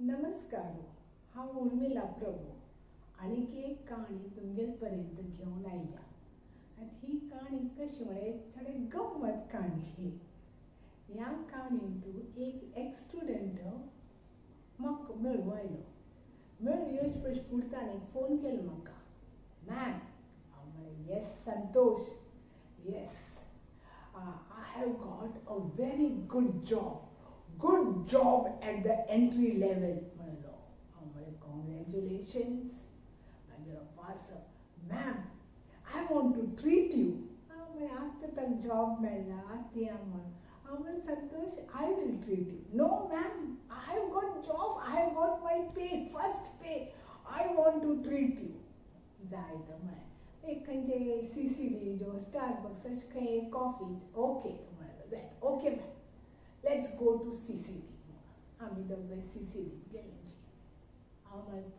नमस्कारू, हांव उर्मिला प्रभू आनीक एक काणी तुमगेर पर्यंत घेवन आयल्या. ही काणी कशी म्हळ्यार थोडे गंमत काणी ही. ह्या काणयेंत एक स्टुडंट म्हाका मेळूं आयलो. मेळूं येवचे पयलीं ताणें फोन केलो म्हाका. मॅम, हांव म्हणलें yes Santosh, yes, I have got a very good job at the entry level. म्हणलो. हांव म्हणलें congratulations, मागीर पास. Ma'am, I want to treat you. हांव म्हणलें आतां ताका जॉब मेळ्ळा, आतां या म्हण. हांव म्हणलें संतोष, I will treat you. No ma'am, I have got job, I have got my pay, first pay. I want to treat you. जायतं म्हळें. एक खंयचे CCD जो स्टारबक्स अशें खंय एक कॉफी. ओके म्हणलो जायत. Okay ma'am, let's go to CCD. आमी दोगांय CCD गेलीं. हांव म्हणलें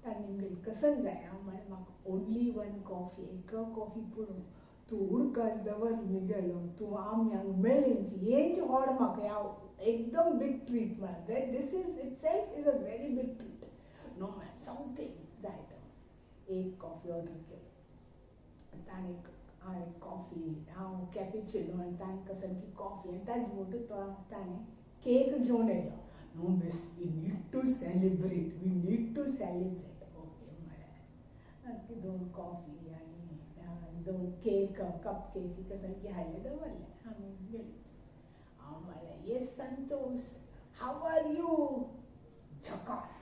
ताणें म्हणलें कसन जाय. हांव म्हणलें म्हाका ओन्ली वन कॉफी, एक कॉफी पुरो. तूं उडकास दवर गेलो, तूं आम्यांक मेळ्ळेंची हेंची व्हड म्हाका हांव एकदम बीग ट्रीट म्हळ्यार. This is itself is a very big treat. No ma'am, something जायतं. एक कॉफी ऑर्डर केली. ताणें हांवें कॉफी, हांव कॅपिचिनो आनी ताणें कसली कॉफी आनी ताजे मोटू ताणें केक घेवन येयलो. No miss, we need to celebrate. Okay म्हळें. 2 कॉफी आनी 2 केक, कप केक कसली हाडले दवरले. आमी गेलीं. हांव म्हणलें yes Santosh, how are you? झकास.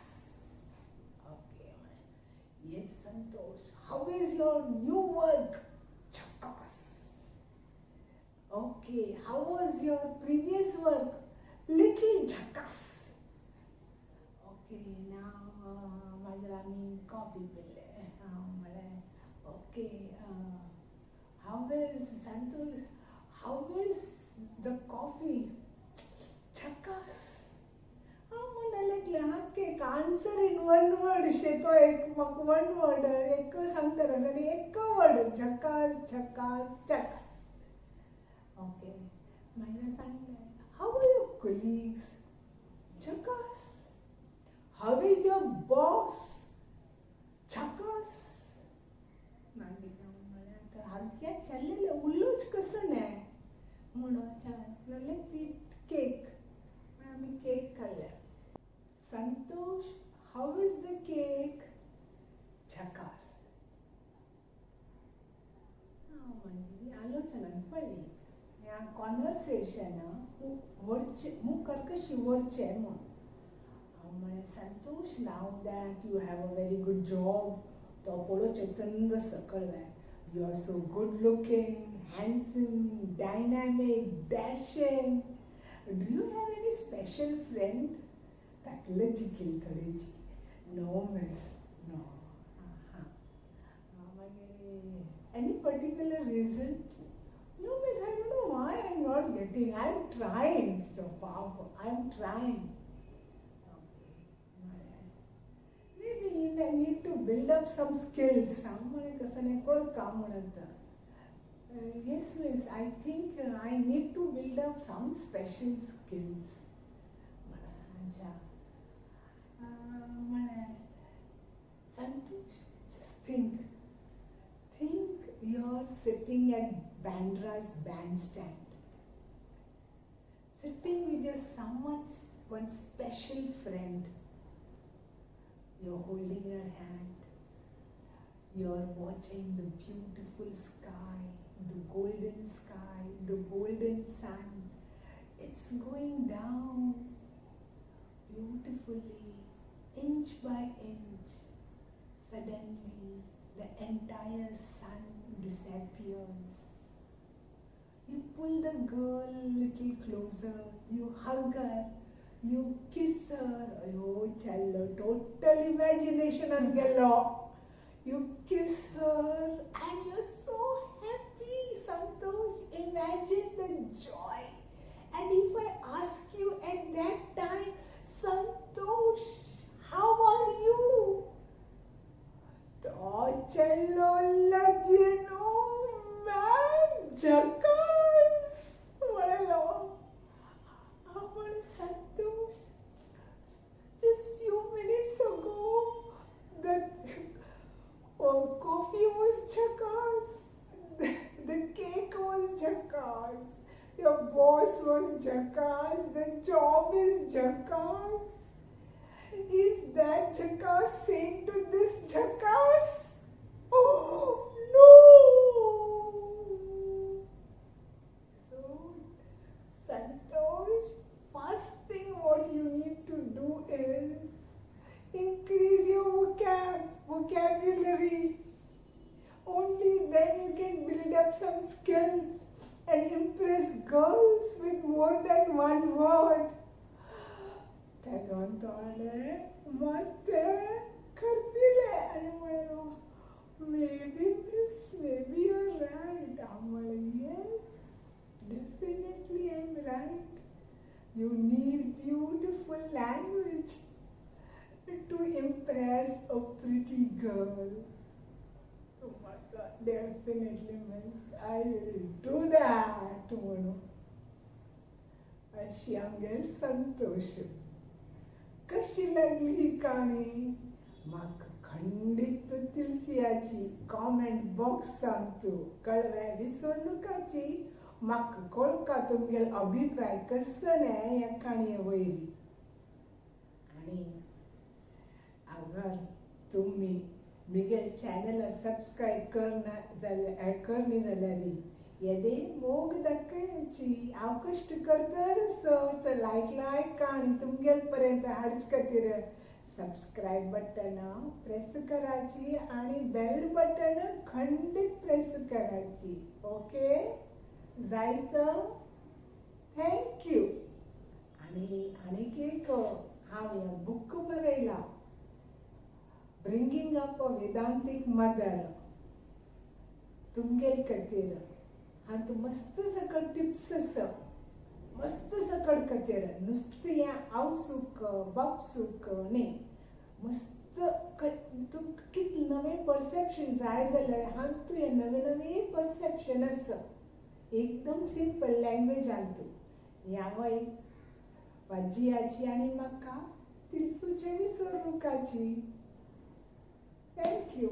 ओके म्हळें. Yes Santosh, how is your new work? Jhakaas. Okay, how was your previous work? Little jhakaas. Okay, now मागीर आमी कॉफी पिले. हांव म्हणलें okay, how is Santosh, how is the coffee? Jhakaas. एक answer in one word शे तो एक म्हाका वन वर्ड एक सांगता आनी एक वर्ड झकास झकास झकास. ओके, मागीर सांगलें हाव आर युअर कोलिग्स? झकास. How is your boss? झकास. मागीर हांव म्हणलें आतां हरक्या चल्लेलें उल्लोच कसो न्हय म्हणून लेट्स ईट केक. आमी केक खाल्ले. संतोष, how is the cake? Jhakaas. मागीर आलोचना पडली. ह्या कॉन्वर्सेशन मुखार कशी व्हरचें म्हूण. हांव म्हणलें संतोष, नाव that you have a very good job, तो पळोवचें चंद सकयल जाय. You are so good looking, handsome, dynamic, dashing. Do you have any special friend? ताकलेची केली थोडीची. No miss, no. मागीर any particular reason? No miss, I don't know why I am not getting. I am trying. So powerful, I am trying. Maybe you need to build up some skills. हांव म्हणलें कसं नाही करता म्हणत. Yes miss, I think I need to build up some special skills. Santosh, just think you're sitting at Bandra's bandstand, sitting with your one special friend. You're holding her hand. You're watching the beautiful sky, the golden sun. It's going down beautifully, inch by inch. Suddenly, the entire sun disappears. You pull the girl a little closer, you hug her, you kiss her. Oh, challo, total imagination and gello. You kiss her and you're so happy, Santosh. Imagine the joy. And if I ask you at that time, Santosh, how are you? Cello lagino, ma'am, jhakaas. Well, Santosh, just few jhakaas? Is that jhakaas saying to this jhakaas, oh no? So, Santosh, first thing what you need to do is increase your vocabulary. Only then you can build up some skills and impress girls with more than one word. ತಗೊಂತಾಳೆ ಮತ್ತೆ ಕರ್ದಿಲೆ ಅಮ್ಮಳು maybe you're right. ಅಮ್ಮಳು yes, definitely I'm right. You need beautiful language to impress a pretty girl. Oh my God, definitely means I will do that tomorrow. अशी आमगेर संतोष. कशी लागली ही काणी? म्हाका खंडीत तिलशियाची comment box सांगतो. कळवे विसरनुकाची म्हाका कळका तुमगेल अभिप्राय कसो ने ह्या काणये वयरी. आणि अगर तुम्ही मिगेल चॅनल सब्सक्राइब करनी जाल्यार येदे मोग दाखयची. हांव कश्ट करता लायक काणी तुमगेल पर्यंत हाडचे खातीर सब्सक्राइब बटन प्रेस कराची आणि बेल बटन खंडीत प्रेस कराची. ओके जायत? Thank you. आणीक एक हांव ह्या बुक बरयला, bringing up a Vedantic mother. तुमगेल खातीर हातूंत मस्त सकट टिप्स आसा, मस्त सकट खातीर. नुस्तें आवसूक बापसूक न्ही, मस्त तुमकां कितलें नवें परसेप्शन जाय जाल्यार हातूंत हे नवें परसेप्शन आसा. एकदम सिंपल लँग्वेज हातूंत. ह्या वय वाजियाची आनी म्हाका तिलसूचे विसरनुकाची. Thank you.